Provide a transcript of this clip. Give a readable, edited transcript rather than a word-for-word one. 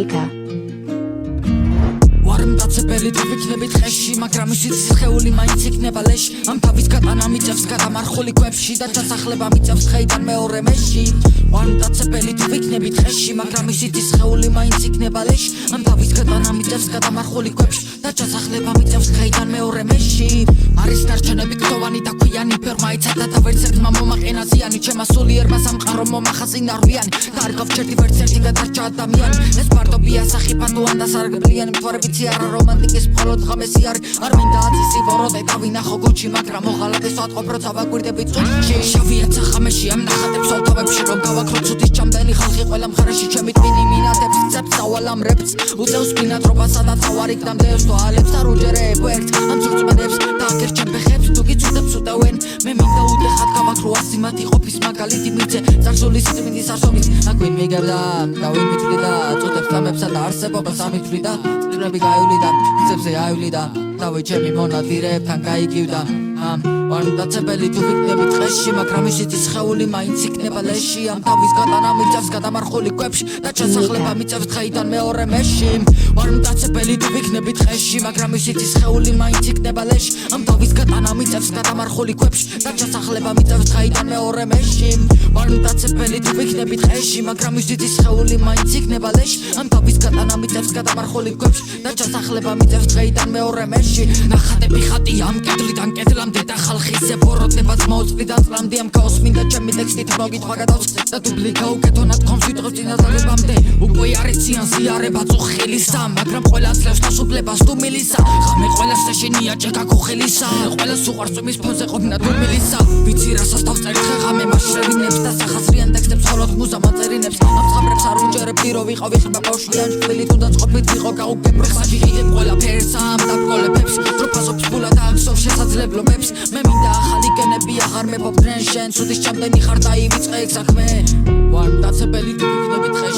Africa. მტაცებელი თუ ვიქნებით ხეში მაგრამ ისიც სხეული მაინც იქნება ლეში ამ თავის გატანა მიწევს გადამარხული ქვებში და ჩასახლება მიწევს ხეიდან მეორე მეში ვარ მტაცებელი თუ ვიქნებით ხეში მაგრამ ისიც სხეული მაინც იქნება ლეში ამ თავის გატანა მიწევს გადამარხული ქვებში და ჩასახლება მიწევს ხეიდან მეორე მეში არის დარჩენები კლოვანი და ქვიანი ფერმა იცადა და ვერც ერთმა მომაყენა ზიანი ჩემმა სულიერმა სამყარო მომახაზინა რვიანი და არ გავჩერდი ვერც ერთი გადარჩა ადამიანი ეს ფარდობია სახიფათო ან და სარგებლიანი მთვარებიცი არა რომანტიკის მხოლოდ ღამესი არ მინდა აცისი ვოროდე და ვინახო გუჩი მაგრამ მოღალატეს ვატყობ როცა ვაგვირდები წუთში შავია ცახამეში ამ ნახატებს ოლთავებში რომ გავაქრო ცუდის ჩამდენი ხალხი ყველა მხარეში ჩემი ტვინი მინატებს წებს სავალ ამ რეპს უწევს მინატრობასა და თავარი გდამდევს თვალებს და რუჯერებ ერთ ამ ცურწმედებს და აკერჩენ ბეხებს თუ გიწუდებს უდევენ მე მინდა უდეხად გავაქრო ასიმათი ყოფის მაგალითი მიცე წარსულის წმინდის არსომის აკვინ მიგებდა და ვინ მითვლიდა წუდებს ლამებსა და არსებობას ამითვლიდა წვრები გაივლიდა ძებზე აივლიდა დავე ჩემი მონადირეებთან გაიგივდა ვარ მტაცებელი თუ ვიქნებით ხეში მაგრამ ისიც სხეული მაინც იქნება ლეში ამ თავის გატანა მიწევს გადამარხული ქვებში და ჩასახლება მიწევს ხეიდან მეორე მეში ვარ მტაცებელი თუ ვიქნებით ხეში მაგრამ ისიც სხეული მაინც იქნება ლეში ამ თავის გატანა მიწევს გადამარხული ქვებში და ჩასახლება მიწევს ხეიდან მეორე მეში ვარ მტაცებელი თუ ვიქნებით ხეში მაგრამ ისიც სხეული მაინც იქნება ლეში ამ თავის გატანა მიწევს გადამარხული ქვებში და ჩასახლება მიწევს ხეიდან მეორე მეში ნახატები ხატია ამ კედლიდან კედლამდე და ხალხის ეპოროტებაც მოუწვიდა წლამდე ამ ქაოს მინდა ჩემი ტექსტით მოგითხრა გადავს და დუბლი გაუკეთო ნათქვამს ვიტყვის წინაზადებამდე უკვე არის ციან ზიარება წუხილისა მაგრამ ყველას ლევს დასუფლებას თუ მილისა ხამე ყველას შეშენია ჭექა ქუხილისა ყველას უყვარს წვიმის ფონზე ყოფნა თუ მილისა ვიცი რასაც დავწერთ ხამე მასშრევინებს და სახაზრიან ტექსტებს ხოლოდ მუზა მაწერინებს ამ ცხრებს არ უჯერებდი რო ვიყავი ხმა ბავშვი ან შვილი თუნდაც ყოფით ვიყო გაუგებრ ხმაში ღირებ ყველაფერს ამ დაბკოლებებს რო ფასობს ფულად აღსოვ შესაძლებლობებს მე მინდა ახალი გენები აღარ მეფობდნენ შენ ცუდის ჩამდენი ხარ დაივიწყე ეგ საქმე ვარ მტაცებელი თუ ვიქნებით ხეში